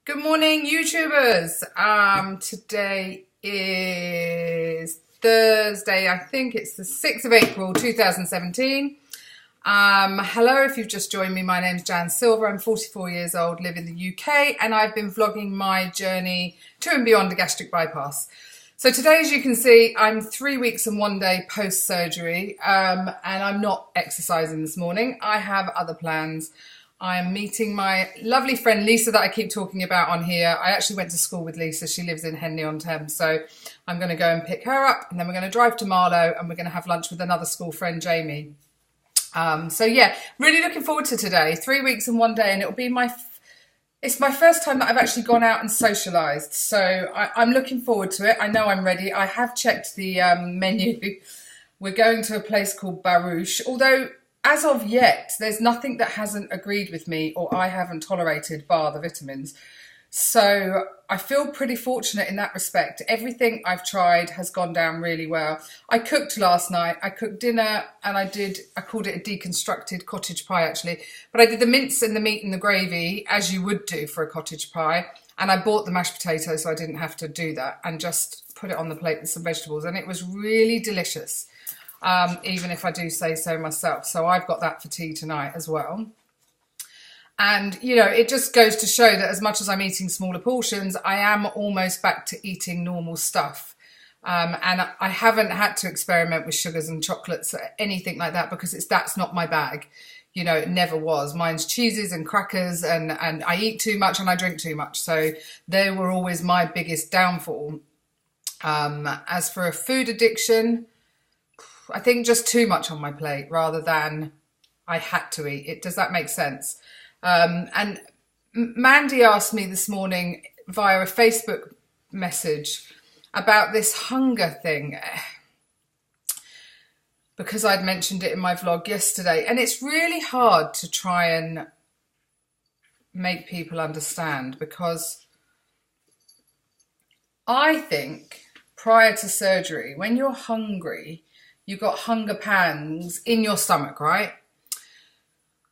Good morning, YouTubers. Today is Thursday. I think it's the 6th of April, 2017. Hello, if you've just joined me, my name's Jan Silver. I'm 44 years old, live in the UK, and I've been vlogging my journey to and beyond a gastric bypass. So today, as you can see, I'm 3 weeks and 1 day post-surgery, and I'm not exercising this morning. I have other plans. I'm meeting my lovely friend Lisa that I keep talking about on here. I actually went to school with Lisa. She lives in Henley-on-Thames. So I'm going to go and pick her up, and then we're going to drive to Marlow, and we're going to have lunch with another school friend, Jamie. So yeah, really looking forward to today. 3 weeks and 1 day, and it'll be it's my first time that I've actually gone out and socialised. So I'm looking forward to it. I know I'm ready. I have checked the menu. We're going to a place called ROUX, although as of yet, there's nothing that hasn't agreed with me or I haven't tolerated, bar the vitamins. So I feel pretty fortunate in that respect. Everything I've tried has gone down really well. I cooked last night. I cooked dinner and I called it a deconstructed cottage pie actually. But I did the mince and the meat and the gravy as you would do for a cottage pie. And I bought the mashed potatoes so I didn't have to do that and just put it on the plate with some vegetables. And it was really delicious. Even if I do say so myself. So I've got that for tea tonight as well. And, you know, it just goes to show that as much as I'm eating smaller portions, I am almost back to eating normal stuff. And I haven't had to experiment with sugars and chocolates or anything like that because that's not my bag. You know, it never was. Mine's cheeses and crackers and I eat too much and I drink too much. So they were always my biggest downfall. As for a food addiction, I think just too much on my plate rather than I had to eat it. Does that make sense? And Mandy asked me this morning via a Facebook message about this hunger thing because I'd mentioned it in my vlog yesterday. And it's really hard to try and make people understand because I think prior to surgery, when you're hungry, you've got hunger pangs in your stomach, right?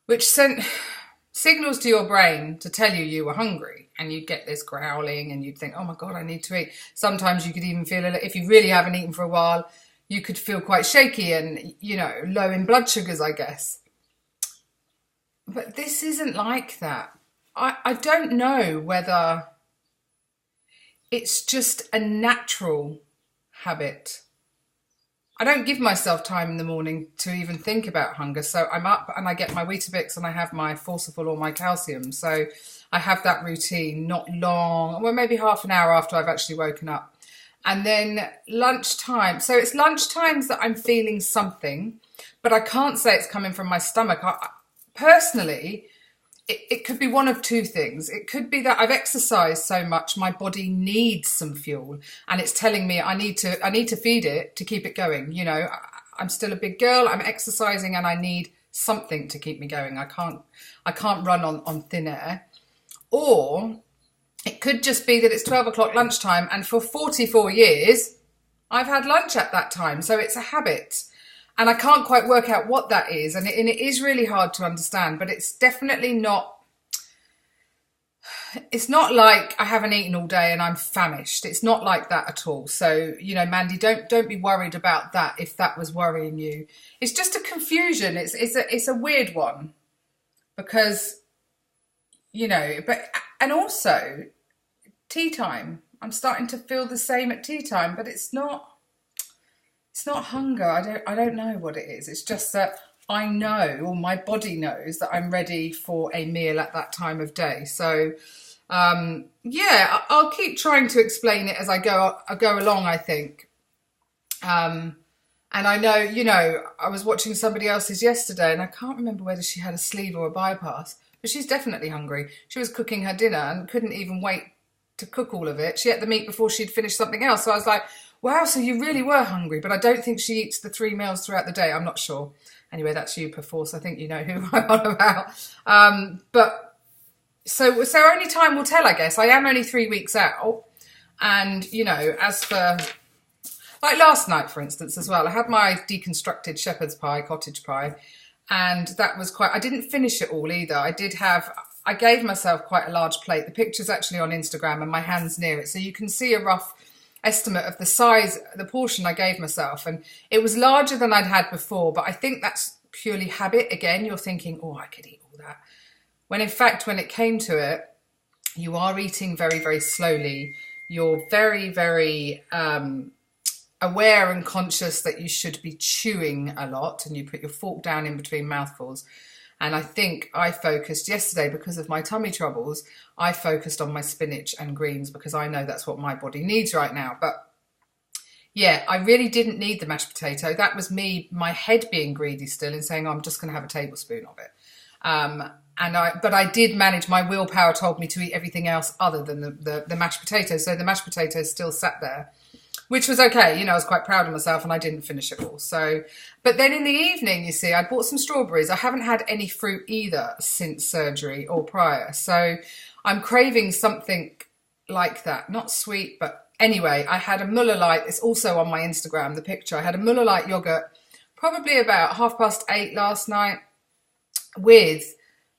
Which signals to your brain to tell you were hungry. And you'd get this growling and you'd think, oh my God, I need to eat. Sometimes you could even feel, if you really haven't eaten for a while, you could feel quite shaky and, you know, low in blood sugars, I guess. But this isn't like that. I don't know whether it's just a natural habit. I don't give myself time in the morning to even think about hunger. So I'm up and I get my Weetabix and I have my Forceful or my calcium. So I have that routine, not long, well, maybe half an hour after I've actually woken up. And then lunchtime. So it's lunchtimes that I'm feeling something, but I can't say it's coming from my stomach. Personally, it could be one of two things. It could be that I've exercised so much, my body needs some fuel and it's telling me I need to feed it to keep it going. You know, I'm still a big girl, I'm exercising and I need something to keep me going. I can't run on thin air. Or it could just be that it's 12 o'clock lunchtime and for 44 years, I've had lunch at that time. So it's a habit. And I can't quite work out what that is. And it is really hard to understand, but it's definitely not, it's not like I haven't eaten all day and I'm famished. It's not like that at all. So, you know, Mandy, don't be worried about that if that was worrying you. It's just a confusion. It's a weird one because, you know, and also tea time. I'm starting to feel the same at tea time, but it's not hunger. I don't know what it is. It's just that I know, or my body knows, that I'm ready for a meal at that time of day. So, yeah, I'll keep trying to explain it as I go along, I think. And I know, you know, I was watching somebody else's yesterday, and I can't remember whether she had a sleeve or a bypass, but she's definitely hungry. She was cooking her dinner and couldn't even wait to cook all of it. She ate the meat before she'd finished something else. So I was like, wow, so you really were hungry, but I don't think she eats the 3 meals throughout the day. I'm not sure. Anyway, that's you perforce. I think you know who I'm on about. But so only time will tell, I guess. I am only 3 weeks out. And, you know, as for, like last night, for instance, as well, I had my deconstructed shepherd's pie, cottage pie. And that was I didn't finish it all either. I gave myself quite a large plate. The picture's actually on Instagram and my hand's near it. So you can see a rough estimate of the size, the portion I gave myself. And it was larger than I'd had before, but I think that's purely habit. Again, you're thinking, oh, I could eat all that. When in fact, when it came to it, you are eating very, very slowly. You're very, very aware and conscious that you should be chewing a lot, and you put your fork down in between mouthfuls. And I think I focused yesterday, because of my tummy troubles, I focused on my spinach and greens because I know that's what my body needs right now. But yeah, I really didn't need the mashed potato. That was me, my head being greedy still and saying, oh, I'm just going to have a tablespoon of it. But I did manage, my willpower told me to eat everything else other than the mashed potatoes. So the mashed potatoes still sat there, which was okay. You know, I was quite proud of myself and I didn't finish it all. So, but then in the evening, you see, I bought some strawberries. I haven't had any fruit either since surgery or prior. So I'm craving something like that. Not sweet, but anyway, I had a Muller Light. It's also on my Instagram, the picture. I had a Muller Light yogurt, probably about 8:30 last night, with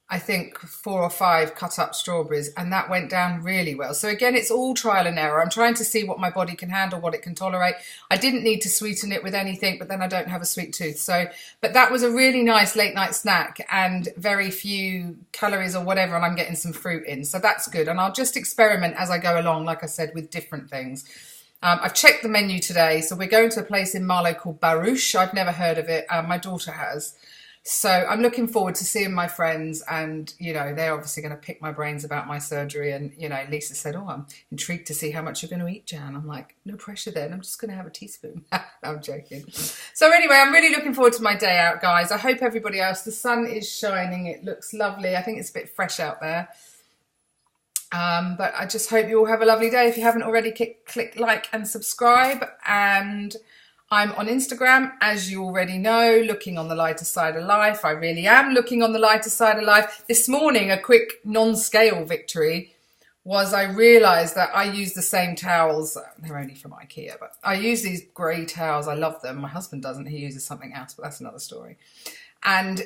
I think 4 or 5 cut up strawberries, and that went down really well. So again, it's all trial and error. I'm trying to see what my body can handle, what it can tolerate. I didn't need to sweeten it with anything, but then I don't have a sweet tooth. So, but that was a really nice late night snack and very few calories or whatever, and I'm getting some fruit in. So that's good. And I'll just experiment as I go along, like I said, with different things. I've checked the menu today. So we're going to a place in Marlow called Barouche. I've never heard of it. My daughter has. So I'm looking forward to seeing my friends, and, you know, they're obviously going to pick my brains about my surgery. And, you know, Lisa said, oh, I'm intrigued to see how much you're going to eat, Jan. I'm like, no pressure then. I'm just going to have a teaspoon. I'm joking. So anyway, I'm really looking forward to my day out, guys. I hope everybody else, the sun is shining. It looks lovely. I think it's a bit fresh out there. But I just hope you all have a lovely day. If you haven't already, click like and subscribe. And I'm on Instagram, as you already know, looking on the lighter side of life. I really am looking on the lighter side of life. This morning, a quick non-scale victory was I realised that I use the same towels. They're only from IKEA, but I use these grey towels. I love them. My husband doesn't. He uses something else, but that's another story. And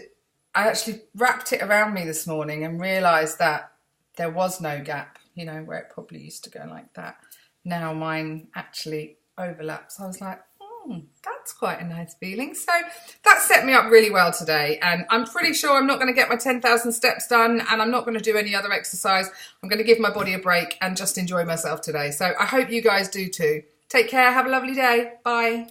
I actually wrapped it around me this morning and realised that there was no gap, you know, where it probably used to go like that. Now mine actually overlaps. I was like, that's quite a nice feeling. So that set me up really well today, and I'm pretty sure I'm not going to get my 10,000 steps done, and I'm not going to do any other exercise. I'm going to give my body a break and just enjoy myself today. So I hope you guys do too. Take care. Have a lovely day. Bye.